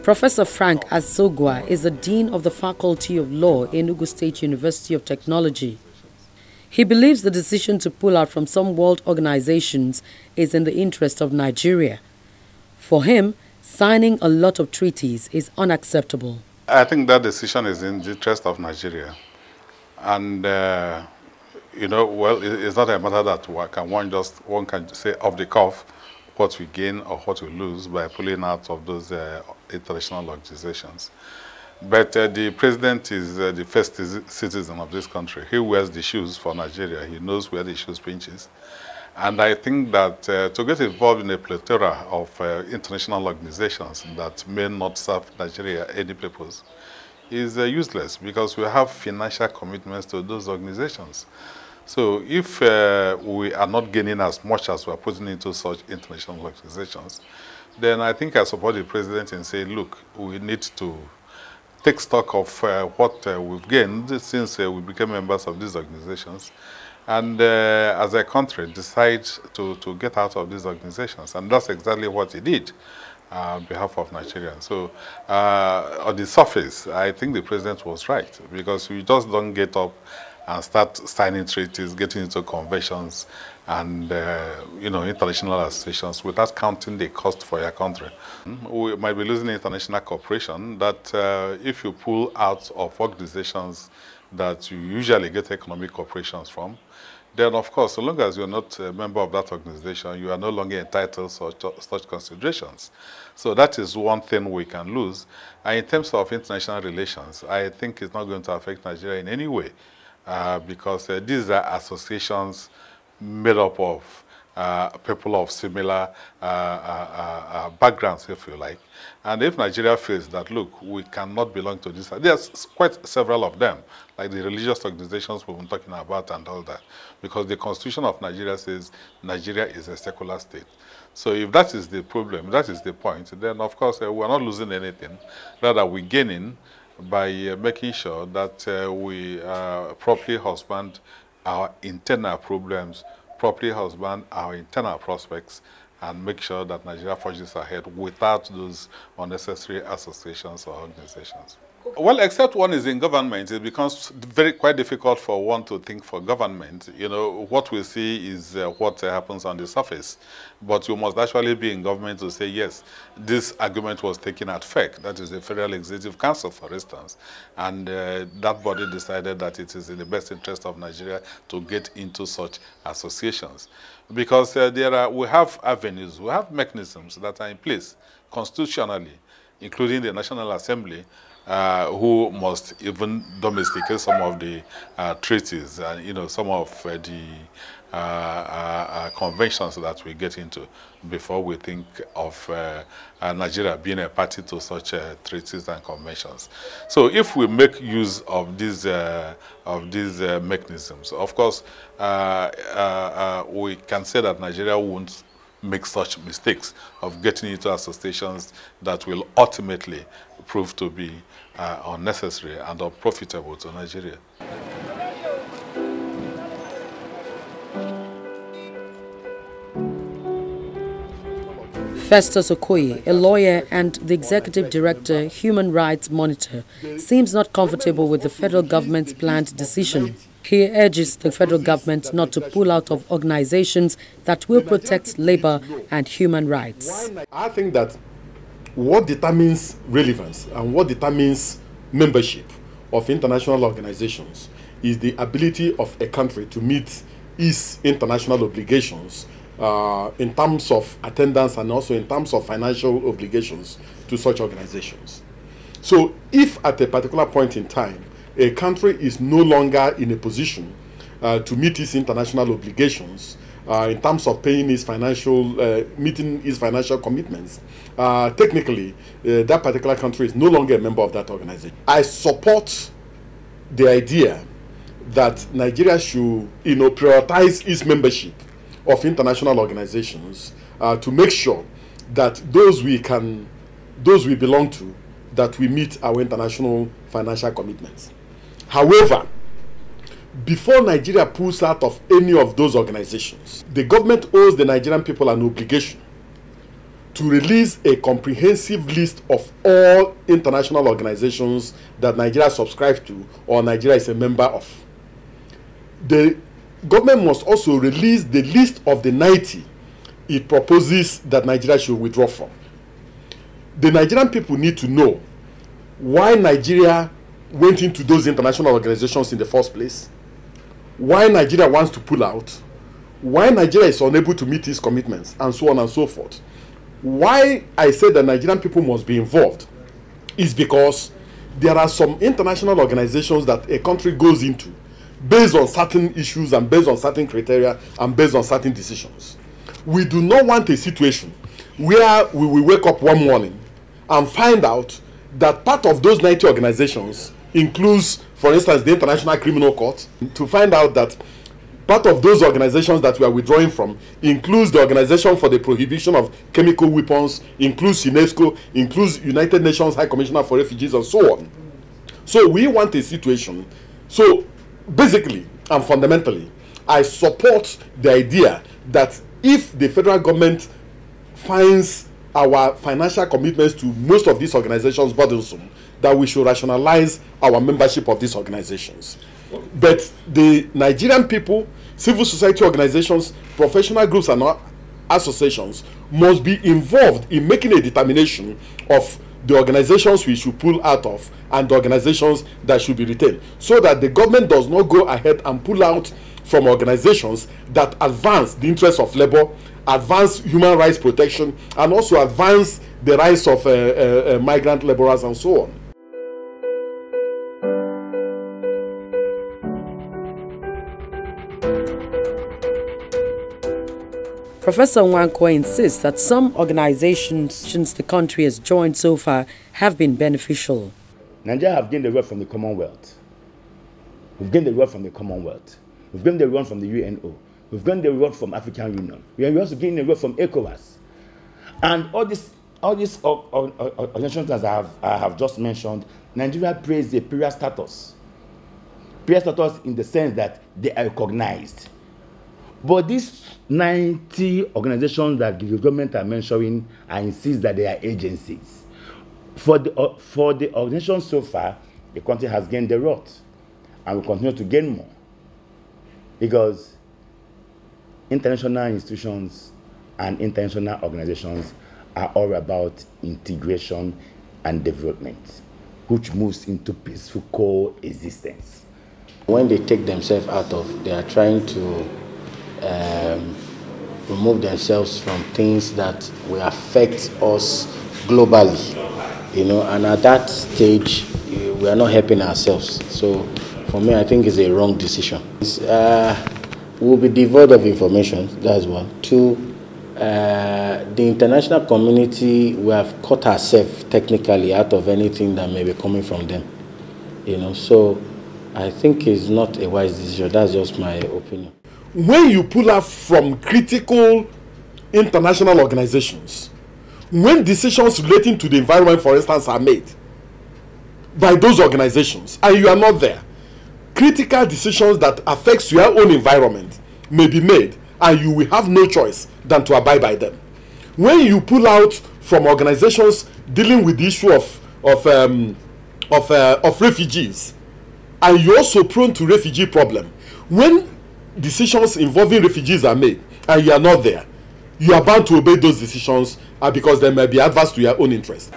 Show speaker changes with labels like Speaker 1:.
Speaker 1: Professor Frank Azogwa is the Dean of the Faculty of Law, Enugu State University of Technology. He believes the decision to pull out from some world organizations is in the interest of Nigeria. For him, signing a lot of treaties is unacceptable.
Speaker 2: I think that decision is in the interest of Nigeria. And, well, it's not a matter that one can say off the cuff what we gain or what we lose by pulling out of those international organizations. But the president is the first citizen of this country. He wears the shoes for Nigeria. He knows where the shoes pinches. And I think that to get involved in a plethora of international organizations that may not serve Nigeria any purpose is useless, because we have financial commitments to those organizations. So if we are not gaining as much as we are putting into such international organizations, then I think I support the president in saying, look, we need to take stock of what we've gained since we became members of these organizations, and as a country decide to get out of these organizations. And that's exactly what he did on behalf of Nigerians. So on the surface, I think the president was right, because we just don't get up and start signing treaties, getting into conventions and international associations without counting the cost for your country. We might be losing international cooperation that if you pull out of organizations that you usually get economic cooperations from, then of course, so long as you're not a member of that organization, you are no longer entitled to such considerations. So that is one thing we can lose. And in terms of international relations, I think it's not going to affect Nigeria in any way, because these are associations made up of people of similar backgrounds, if you like. And if Nigeria feels that, look, we cannot belong to this, there's quite several of them, like the religious organizations we've been talking about and all that, because the Constitution of Nigeria says Nigeria is a secular state. So if that is the problem, that is the point, then of course we're not losing anything. Rather, we're gaining by making sure that we properly husband our internal problems, properly husband our internal prospects, and make sure that Nigeria forges ahead without those unnecessary associations or organizations. Well, except one is in government, it becomes quite difficult for one to think for government. What we see is what happens on the surface. But you must actually be in government to say, yes, this argument was taken at FEC, that is the Federal Executive Council, for instance. And that body decided that it is in the best interest of Nigeria to get into such associations. Because we have avenues, we have mechanisms that are in place constitutionally, including the National Assembly, who must even domesticate some of the treaties and some of the conventions that we get into before we think of Nigeria being a party to such treaties and conventions. So if we make use of these mechanisms, of course, we can say that Nigeria won't make such mistakes of getting into associations that will ultimately prove to be unnecessary and unprofitable to Nigeria.
Speaker 1: Festus Okoye, a lawyer and the executive director, Human Rights Monitor, seems not comfortable with the federal government's planned decision. He urges the federal government not to pull out of organizations that will protect labor and human rights.
Speaker 3: I think that what determines relevance and what determines membership of international organizations is the ability of a country to meet its international obligations in terms of attendance and also in terms of financial obligations to such organizations. So if at a particular point in time a country is no longer in a position to meet its international obligations in terms of paying its meeting its financial commitments, technically that particular country is no longer a member of that organization. I support the idea that Nigeria should prioritize its membership of international organizations to make sure that those we belong to, that we meet our international financial commitments. However, before Nigeria pulls out of any of those organizations, the government owes the Nigerian people an obligation to release a comprehensive list of all international organizations that Nigeria subscribes to or Nigeria is a member of. The government must also release the list of the 90 it proposes that Nigeria should withdraw from. The Nigerian people need to know why Nigeria went into those international organizations in the first place, why Nigeria wants to pull out, why Nigeria is unable to meet its commitments, and so on and so forth. Why I say that Nigerian people must be involved is because there are some international organizations that a country goes into based on certain issues and based on certain criteria and based on certain decisions. We do not want a situation where we will wake up one morning and find out that part of those 90 organizations includes, for instance, the International Criminal Court, to find out that part of those organizations that we are withdrawing from includes the Organization for the Prohibition of Chemical Weapons, includes UNESCO, includes United Nations High Commissioner for Refugees, and so on. So we want a situation. So basically and fundamentally, I support the idea that if the federal government finds our financial commitments to most of these organizations burdensome, that we should rationalize our membership of these organizations. But the Nigerian people, civil society organizations, professional groups, and associations must be involved in making a determination of the organizations we should pull out of and the organizations that should be retained, so that the government does not go ahead and pull out from organizations that advance the interests of labor, advance human rights protection, and also advance the rights of migrant laborers and so on.
Speaker 1: Professor Nwankwo insists that some organizations the country has joined so far have been beneficial.
Speaker 4: Nigeria have gained the reward from the Commonwealth. We've gained the reward from the Commonwealth. We've gained the reward from the UNO. We've gained the reward from African Union. We are also gaining the reward from ECOWAS. And all these organizations that I have just mentioned, Nigeria plays a peer status. Peer status in the sense that they are recognized. But these 90 organizations that the government are mentioning, I insist that they are agencies. For the organizations so far, the country has gained the reward, and will continue to gain more. Because international institutions and international organizations are all about integration and development, which moves into peaceful coexistence.
Speaker 5: When they take themselves out of, they are trying to remove themselves from things that will affect us globally, and at that stage, we are not helping ourselves. So for me, I think it's a wrong decision. We'll be devoid of information, that's one. Two, the international community, we have cut ourselves technically out of anything that may be coming from them. So I think it's not a wise decision. That's just my opinion.
Speaker 3: When you pull out from critical international organizations, when decisions relating to the environment, for instance, are made by those organizations, and you are not there, critical decisions that affects your own environment may be made, and you will have no choice than to abide by them. When you pull out from organizations dealing with the issue of refugees, and you're also prone to refugee problem, when decisions involving refugees are made and you are not there, you are bound to obey those decisions because they may be adverse to your own interest.